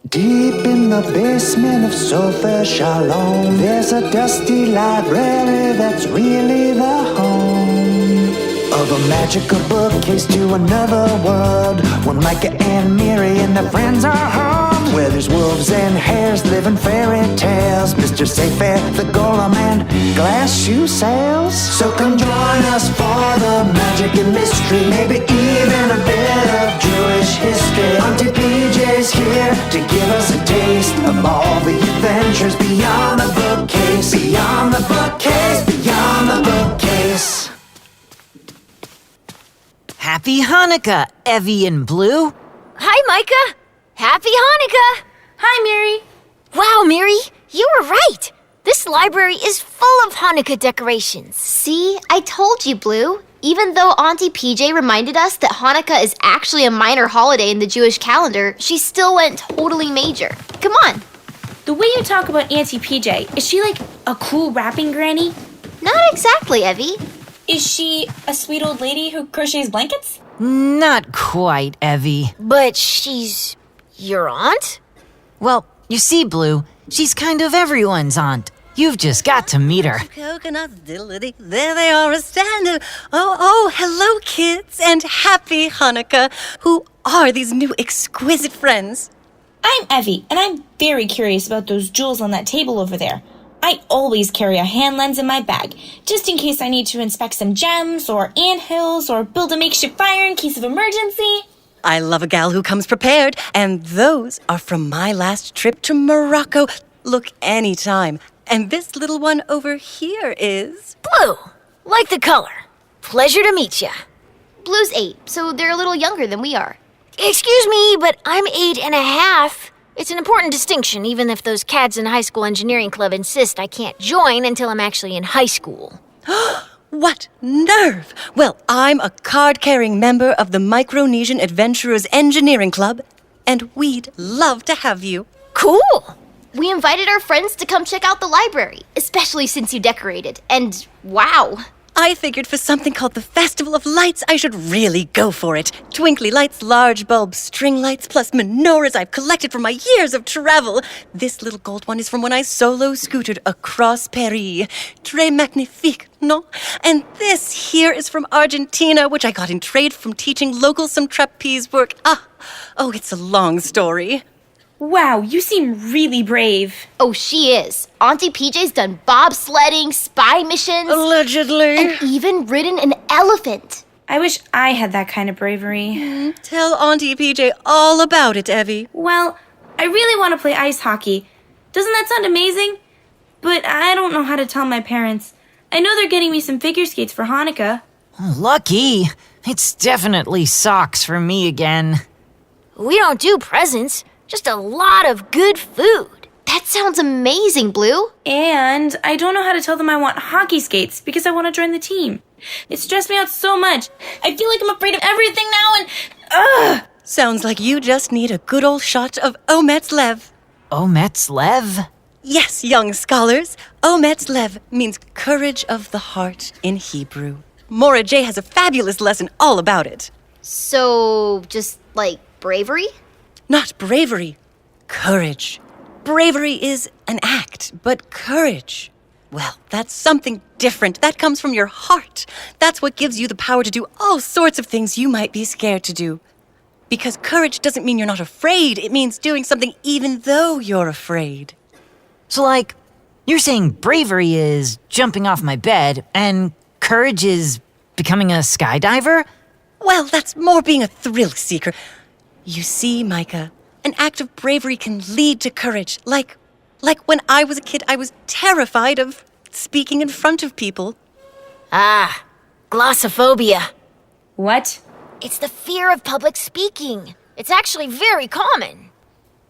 Deep in the basement of Sofa Shalom, there's a dusty library that's really the home of a magical bookcase to another world, where Micah and Miri and their friends are home, where there's wolves and hares living fairy tales, Mr. Sayfair, the golem, and glass shoe sales. So come join us for the magic and mystery, maybe even a bit of Jewish history. Auntie PJ's here to give us a taste of all the adventures beyond the bookcase, beyond the bookcase, beyond the bookcase. Happy Hanukkah, Evie and Blue. Hi, Micah. Happy Hanukkah. Hi, Miri. Wow, Miri, you were right. This library is full of Hanukkah decorations. See, I told you, Blue. Even though Auntie PJ reminded us that Hanukkah is actually a minor holiday in the Jewish calendar, she still went totally major. Come on. The way you talk about Auntie PJ, is she like a cool rapping granny? Not exactly, Evie. Is she a sweet old lady who crochets blankets? Not quite, Evie. But she's your aunt? Well, you see, Blue, she's kind of everyone's aunt. You've just got to meet her. Coconuts, diddly, there they are a-standing. Oh, hello, kids, and happy Hanukkah. Who are these new exquisite friends? I'm Evie, and I'm very curious about those jewels on that table over there. I always carry a hand lens in my bag, just in case I need to inspect some gems or anthills or build a makeshift fire in case of emergency. I love a gal who comes prepared, and those are from my last trip to Morocco. Look anytime. And this little one over here is... Blue. Like the color. Pleasure to meet ya. Blue's 8, so they're a little younger than we are. Excuse me, but I'm 8.5. It's an important distinction, even if those cads in high school engineering club insist I can't join until I'm actually in high school. What nerve! Well, I'm a card-carrying member of the Micronesian Adventurers Engineering Club, and we'd love to have you. Cool! We invited our friends to come check out the library, especially since you decorated. And wow! I figured for something called the Festival of Lights, I should really go for it. Twinkly lights, large bulbs, string lights, plus menorahs I've collected from my years of travel. This little gold one is from when I solo scootered across Paris. Très magnifique, no? And this here is from Argentina, which I got in trade from teaching locals some trapeze work. Oh, it's a long story. Wow, you seem really brave. Oh, she is. Auntie PJ's done bobsledding, spy missions. Allegedly. And even ridden an elephant. I wish I had that kind of bravery. Tell Auntie PJ all about it, Evie. Well, I really want to play ice hockey. Doesn't that sound amazing? But I don't know how to tell my parents. I know they're getting me some figure skates for Hanukkah. Lucky. It's definitely socks for me again. We don't do presents. Just a lot of good food. That sounds amazing, Blue. And I don't know how to tell them I want hockey skates because I want to join the team. It stressed me out so much. I feel like I'm afraid of everything now and... Ugh! Sounds like you just need a good old shot of Ometz Lev. Ometz Lev? Yes, young scholars. Ometz Lev means courage of the heart in Hebrew. Maura J. has a fabulous lesson all about it. So, just like bravery? Not bravery, courage. Bravery is an act, but courage, well, that's something different. That comes from your heart. That's what gives you the power to do all sorts of things you might be scared to do. Because courage doesn't mean you're not afraid. It means doing something even though you're afraid. So, like, you're saying bravery is jumping off my bed, and courage is becoming a skydiver? Well, that's more being a thrill seeker. You see, Micah, an act of bravery can lead to courage. Like when I was a kid, I was terrified of speaking in front of people. Glossophobia. What? It's the fear of public speaking. It's actually very common.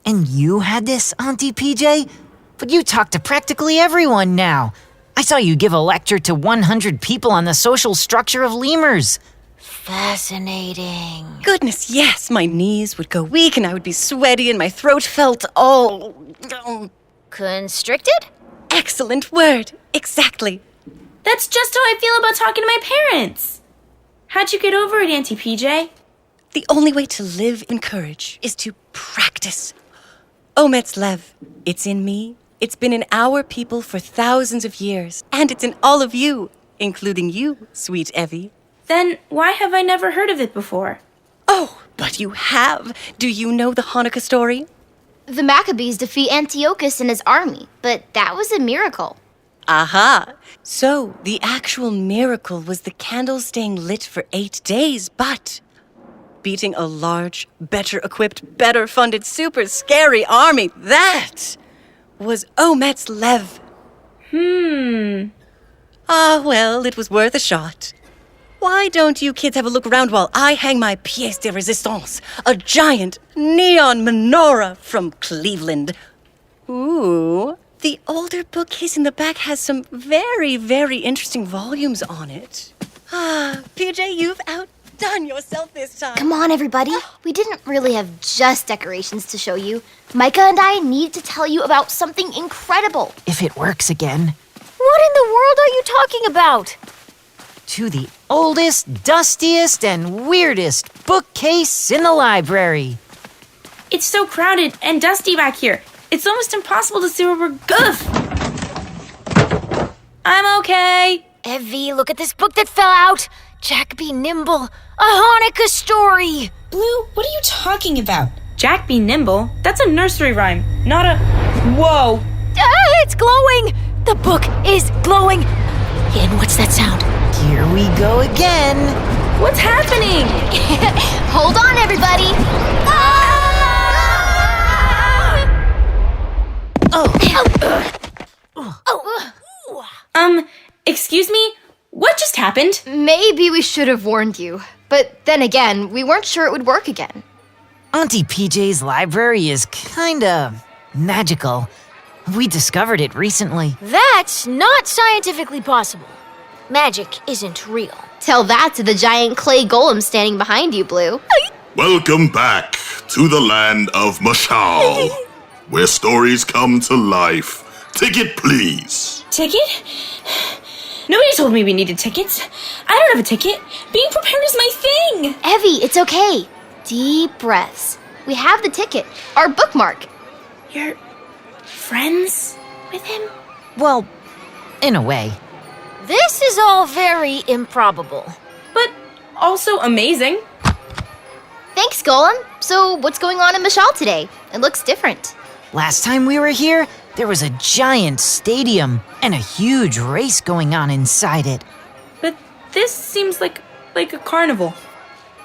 And you had this, Auntie PJ? But you talk to practically everyone now. I saw you give a lecture to 100 people on the social structure of lemurs. Fascinating. Goodness, yes, my knees would go weak and I would be sweaty and my throat felt all... Constricted? Excellent word. Exactly. That's just how I feel about talking to my parents. How'd you get over it, Auntie PJ? The only way to live in courage is to practice. Ometz Lev. It's in me. It's been in our people for thousands of years. And it's in all of you, including you, sweet Evie. Then why have I never heard of it before? Oh, but you have. Do you know the Hanukkah story? The Maccabees defeat Antiochus and his army, but that was a miracle. Aha! So, the actual miracle was the candles staying lit for 8 days, but beating a large, better equipped, better funded, super scary army, that was Ometz Lev. Ah, well, it was worth a shot. Why don't you kids have a look around while I hang my pièce de résistance, a giant neon menorah from Cleveland? Ooh, the older bookcase in the back has some very, very interesting volumes on it. Ah, PJ, you've outdone yourself this time. Come on, everybody. We didn't really have just decorations to show you. Micah and I need to tell you about something incredible. If it works again. What in the world are you talking about? To the oldest, dustiest, and weirdest bookcase in the library. It's so crowded and dusty back here. It's almost impossible to see where we're going. I'm okay. Evie, look at this book that fell out. Jack B. Nimble, a Hanukkah story. Blue, what are you talking about? Jack B. Nimble? That's a nursery rhyme, not a... Whoa. It's glowing. The book is glowing. And what's that sound? Here we go again. What's happening? Hold on, everybody. Excuse me? What just happened? Maybe we should have warned you. But then again, we weren't sure it would work again. Auntie PJ's library is kinda magical. We discovered it recently. That's not scientifically possible. Magic isn't real. Tell that to the giant clay golem standing behind you, Blue. Welcome back to the land of Mashal, where stories come to life. Ticket, please. Ticket? Nobody told me we needed tickets. I don't have a ticket. Being prepared is my thing. Evie, it's okay. Deep breaths. We have the ticket, our bookmark. You're friends with him? Well, in a way. This is all very improbable. But also amazing. Thanks, Golem. So, what's going on in Mashal today? It looks different. Last time we were here, there was a giant stadium and a huge race going on inside it. But this seems like a carnival.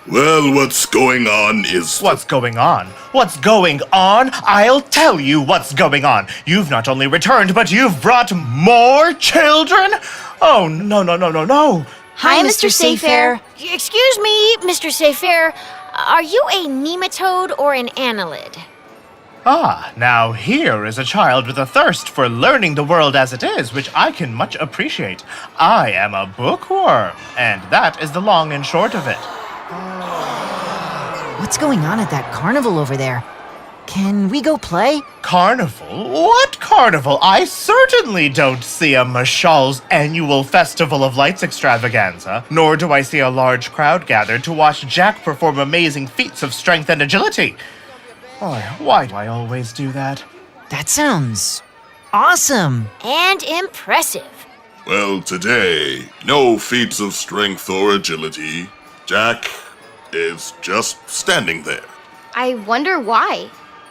Well, what's going on is... What's going on? What's going on? I'll tell you what's going on. You've not only returned, but you've brought more children? Oh, no. Hi, Mr. Sayfair. Excuse me, Mr. Sayfair. Are you a nematode or an annelid? Ah, now here is a child with a thirst for learning the world as it is, which I can much appreciate. I am a bookworm, and that is the long and short of it. What's going on at that carnival over there? Can we go play? Carnival? What carnival? I certainly don't see a Mashal's annual Festival of Lights extravaganza, nor do I see a large crowd gathered to watch Jack perform amazing feats of strength and agility. Why do I always do that? That sounds awesome. And impressive. Well, today, no feats of strength or agility. Jack is just standing there. I wonder why.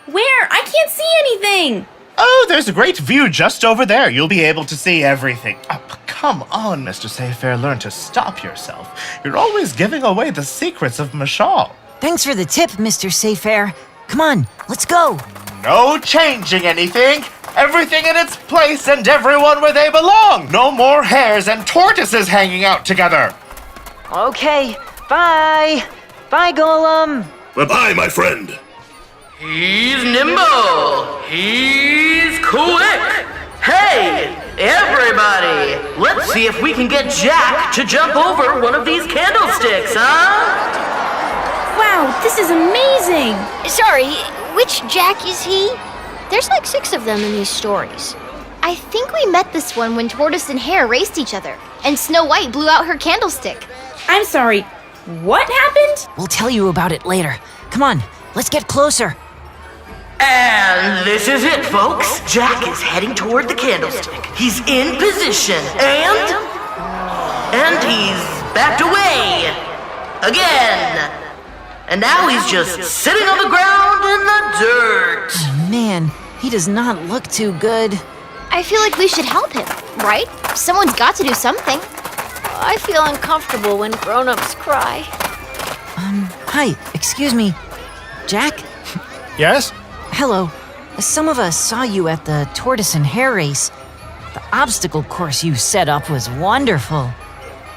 Where? I can't see anything. Oh, there's a great view just over there. You'll be able to see everything. Oh, come on, Mr. Sayfair, learn to stop yourself. You're always giving away the secrets of Mashal. Thanks for the tip, Mr. Sayfair. Come on, let's go. No changing anything. Everything in its place and everyone where they belong. No more hares and tortoises hanging out together. Okay, bye. Bye, Golem. Bye-bye, my friend. He's nimble. He's quick. Hey, everybody, let's see if we can get Jack to jump over one of these candlesticks, huh? Wow, this is amazing. Sorry, which Jack is he? There's like 6 of them in these stories. I think we met this one when Tortoise and Hare raced each other, and Snow White blew out her candlestick. I'm sorry, what happened? We'll tell you about it later. Come on, let's get closer. And This is it, folks. Jack is heading toward the candlestick. He's in position, and he's backed away. Again. And now he's just sitting on the ground in the dirt. Man, he does not look too good. I feel like we should help him, right? Someone's got to do something. I feel uncomfortable when grown-ups cry. Hi, excuse me. Jack? Yes? Hello. Some of us saw you at the tortoise and hare race. The obstacle course you set up was wonderful.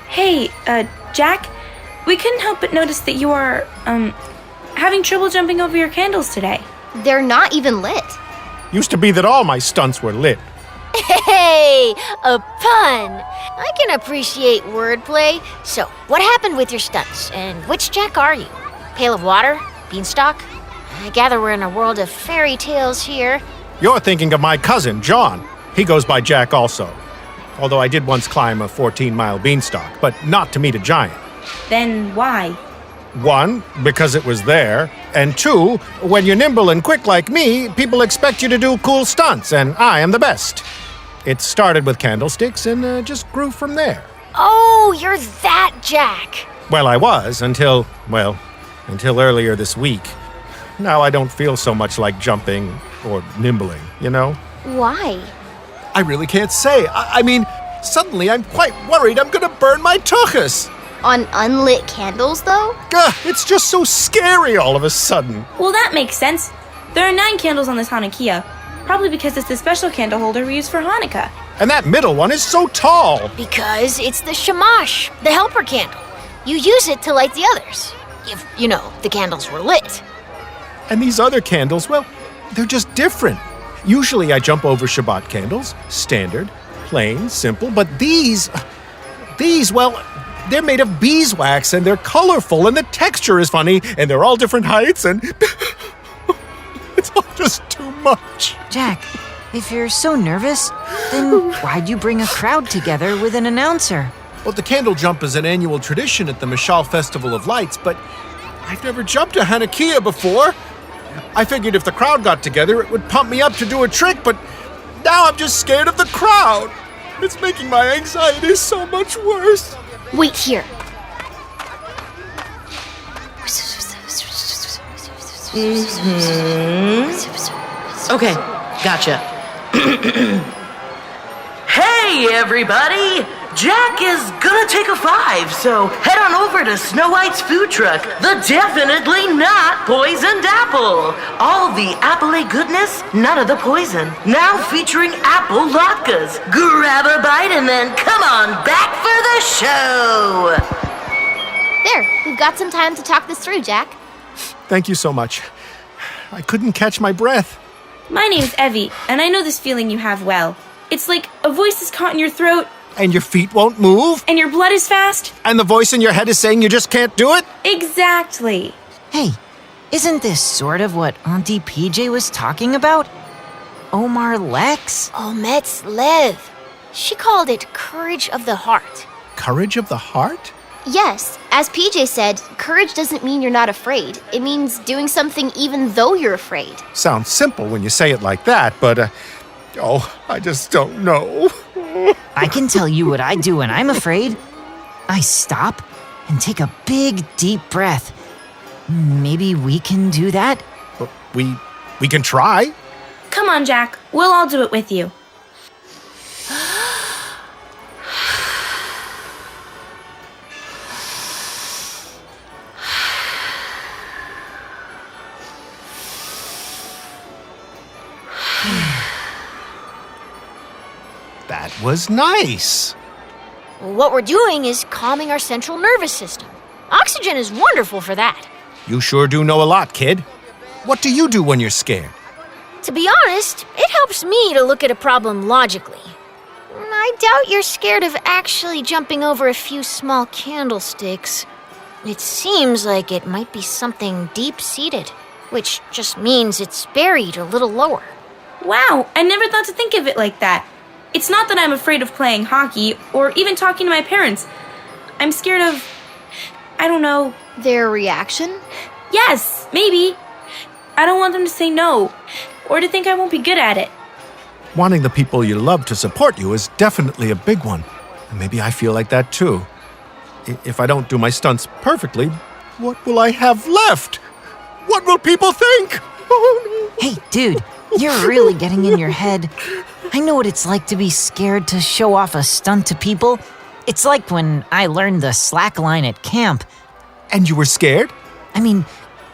Hey, Jack, we couldn't help but notice that you are, having trouble jumping over your candles today. They're not even lit. Used to be that all my stunts were lit. Hey, a pun. I can appreciate wordplay. So, what happened with your stunts? And which Jack are you? Pail of water? Beanstalk? I gather we're in a world of fairy tales here. You're thinking of my cousin, John. He goes by Jack also. Although I did once climb a 14-mile beanstalk, but not to meet a giant. Then why? 1, because it was there, and 2, when you're nimble and quick like me, people expect you to do cool stunts, and I am the best. It started with candlesticks and just grew from there. Oh, you're that Jack. Well, I was until earlier this week. Now I don't feel so much like jumping or nimbling, you know? Why? I really can't say. I mean, suddenly I'm quite worried I'm gonna burn my tuchus. On unlit candles, though? It's just so scary all of a sudden. Well, that makes sense. There are 9 candles on this Hanukkiah, probably because it's the special candle holder we use for Hanukkah. And that middle one is so tall. Because it's the shamash, the helper candle. You use it to light the others. If, the candles were lit. And these other candles, well, they're just different. Usually I jump over Shabbat candles, standard, plain, simple, but these, well, they're made of beeswax and they're colorful and the texture is funny and they're all different heights and it's all just too much. Jack, if you're so nervous, then why'd you bring a crowd together with an announcer? Well, the candle jump is an annual tradition at the Mashal Festival of Lights, but I've never jumped a Hanukkiah before. I figured if the crowd got together, it would pump me up to do a trick, but now I'm just scared of the crowd. It's making my anxiety so much worse. Wait here. Okay, gotcha. Hey, everybody! Jack is gonna take a 5, so head on over to Snow White's food truck, the definitely not poisoned apple. All the apple-y goodness, none of the poison. Now featuring apple latkes. Grab a bite and then come on back for the show. There, we've got some time to talk this through, Jack. Thank you so much. I couldn't catch my breath. My name's Evie, and I know this feeling you have well. It's like a voice is caught in your throat, And your feet won't move? and your blood is fast. And the voice in your head is saying you just can't do it? Exactly. Hey, isn't this sort of what Auntie PJ was talking about? Omar Lex? Ometz Lev. She called it courage of the heart. Courage of the heart? Yes, as PJ said, courage doesn't mean you're not afraid. It means doing something even though you're afraid. Sounds simple when you say it like that, but, I just don't know. I can tell you what I do when I'm afraid. I stop and take a big, deep breath. Maybe we can do that? We can try. Come on, Jack. We'll all do it with you. That was nice. What we're doing is calming our central nervous system. Oxygen is wonderful for that. You sure do know a lot, kid. What do you do when you're scared? To be honest, it helps me to look at a problem logically. I doubt you're scared of actually jumping over a few small candlesticks. It seems like it might be something deep-seated, which just means it's buried a little lower. Wow, I never thought to think of it like that. It's not that I'm afraid of playing hockey or even talking to my parents. I'm scared of, I don't know. Their reaction? Yes, maybe. I don't want them to say no. or to think I won't be good at it. Wanting the people you love to support you is definitely a big one. And maybe I feel like that too. If I don't do my stunts perfectly, what will I have left? What will people think? Oh, no. Hey, dude, you're really getting in your head. I know what it's like to be scared to show off a stunt to people. It's like when I learned the slack line at camp. And you were scared? I mean,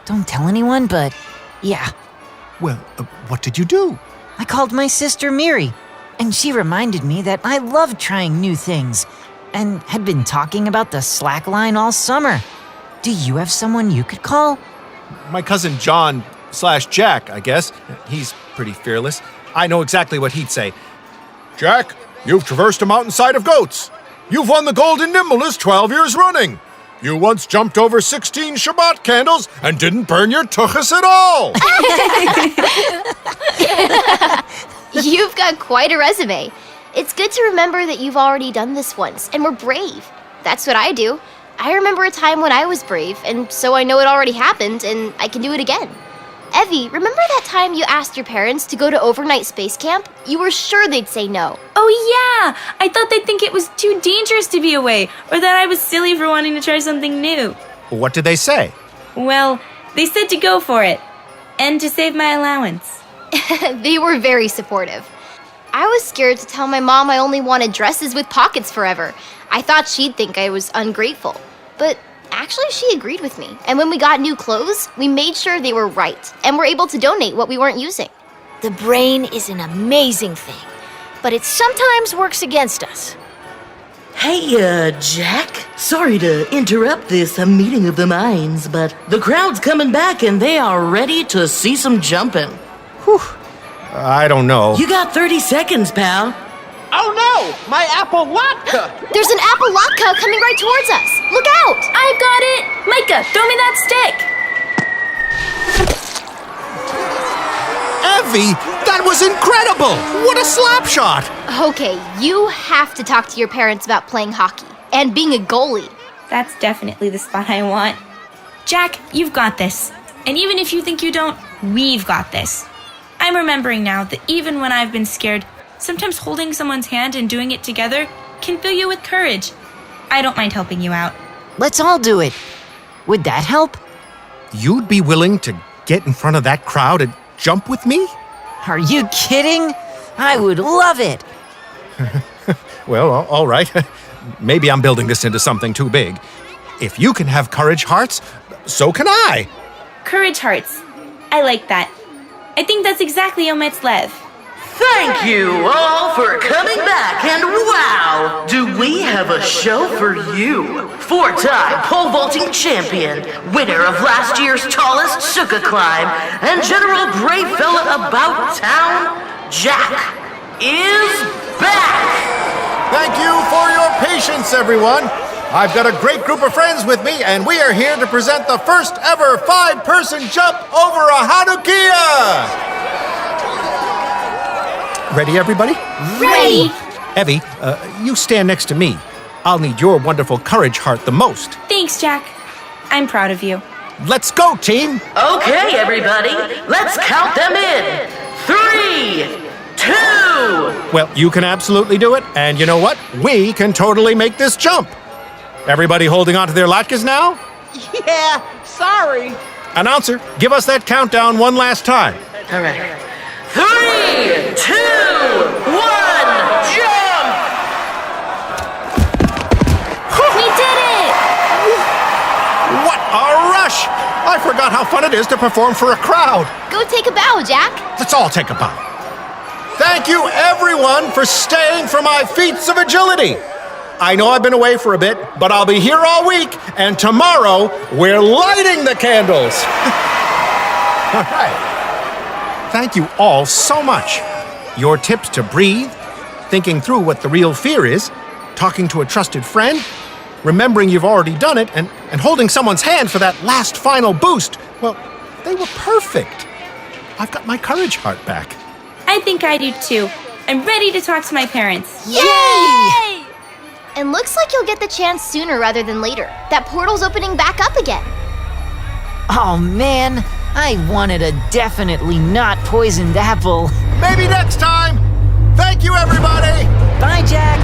don't tell anyone, but yeah. Well, what did you do? I called my sister Miri, and she reminded me that I love trying new things and had been talking about the slack line all summer. Do you have someone you could call? My cousin John/Jack, I guess. He's pretty fearless. I know exactly what he'd say. Jack, you've traversed a mountainside of goats. You've won the golden nimbleness 12 years running. You once jumped over 16 Shabbat candles and didn't burn your tuchus at all. You've got quite a resume. It's good to remember that you've already done this once and were brave. That's what I do. I remember a time when I was brave, and so I know it already happened, and I can do it again. Evie, remember that time you asked your parents to go to overnight space camp? You were sure they'd say no. Oh yeah! I thought they'd think it was too dangerous to be away, or that I was silly for wanting to try something new. What did they say? Well, they said to go for it, and to save my allowance. They were very supportive. I was scared to tell my mom I only wanted dresses with pockets forever. I thought she'd think I was ungrateful. But actually, she agreed with me. And when we got new clothes, we made sure they were right and were able to donate what we weren't using. The brain is an amazing thing, but it sometimes works against us. Hey, Jack. Sorry to interrupt this meeting of the minds, but the crowd's coming back and they are ready to see some jumping. Whew. I don't know. You got 30 seconds, pal. Oh no! My apple latke! There's an apple latke coming right towards us! Look out! I've got it! Micah, throw me that stick! Evie, that was incredible! What a slap shot! Okay, you have to talk to your parents about playing hockey and being a goalie. That's definitely the spot I want. Jack, you've got this. And even if you think you don't, we've got this. I'm remembering now that even when I've been scared, sometimes holding someone's hand and doing it together can fill you with courage. I don't mind helping you out. Let's all do it. Would that help? You'd be willing to get in front of that crowd and jump with me? Are you kidding? I would love it. Well, all right. Maybe I'm building this into something too big. If you can have courage hearts, so can I. Courage hearts. I like that. I think that's exactly Omet's Lev. Thank you all for coming back, and wow, do we have a show for you. 4-time pole vaulting champion, winner of last year's tallest sukkah climb, and general brave fella about town, Jack, is back. Thank you for your patience, everyone. I've got a great group of friends with me, and we are here to present the first ever 5-person jump over a Hanukkiah. Ready, everybody? Ready! Evie, you stand next to me. I'll need your wonderful courage heart the most. Thanks, Jack. I'm proud of you. Let's go, team! Okay, everybody, let's count them in. 3, 2. Well, you can absolutely do it, and you know what? We can totally make this jump. Everybody holding onto their latkes now? Yeah, sorry. Announcer, give us that countdown one last time. All right. 3, 2, 1, jump! We did it! What a rush! I forgot how fun it is to perform for a crowd. Go take a bow, Jack. Let's all take a bow. Thank you, everyone, for staying for my feats of agility. I know I've been away for a bit, but I'll be here all week, and tomorrow we're lighting the candles. All right. Thank you all so much. Your tips to breathe, thinking through what the real fear is, talking to a trusted friend, remembering you've already done it, and holding someone's hand for that last final boost, well, they were perfect. I've got my courage heart back. I think I do too. I'm ready to talk to my parents. Yay! And looks like you'll get the chance sooner rather than later. That portal's opening back up again. Oh man, I wanted a definitely not poisoned apple. Maybe next time! Thank you, everybody! Bye, Jack.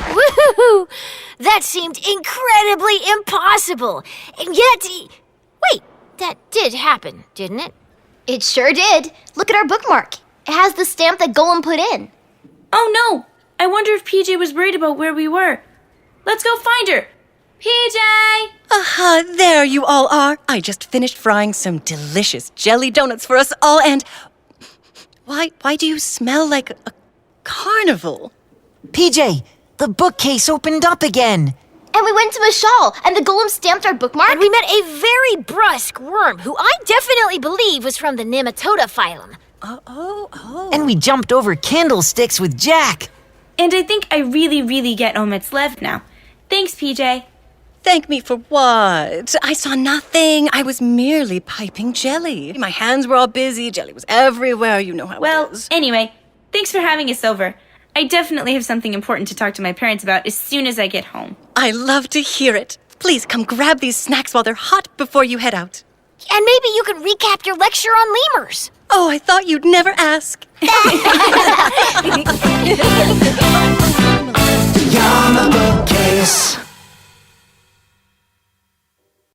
Woohoo! That seemed incredibly impossible. And yet... Wait, that did happen, didn't it? It sure did. Look at our bookmark. It has the stamp that Golem put in. Oh no! I wonder if PJ was worried about where we were. Let's go find her! PJ! Aha, there you all are. I just finished frying some delicious jelly donuts for us all, and... Why do you smell like a carnival? PJ, the bookcase opened up again. And we went to Mashal, and the Golem stamped our bookmark. And we met a very brusque worm who I definitely believe was from the Nematode phylum. Oh. And we jumped over candlesticks with Jack. And I think I really get Omit's left now. Thanks, PJ. Thank me for what? I saw nothing. I was merely piping jelly. My hands were all busy. Jelly was everywhere. You know how it is. Anyway, thanks for having us over. I definitely have something important to talk to my parents about as soon as I get home. I love to hear it. Please come grab these snacks while they're hot before you head out. And maybe you can recap your lecture on lemurs. Oh, I thought you'd never ask.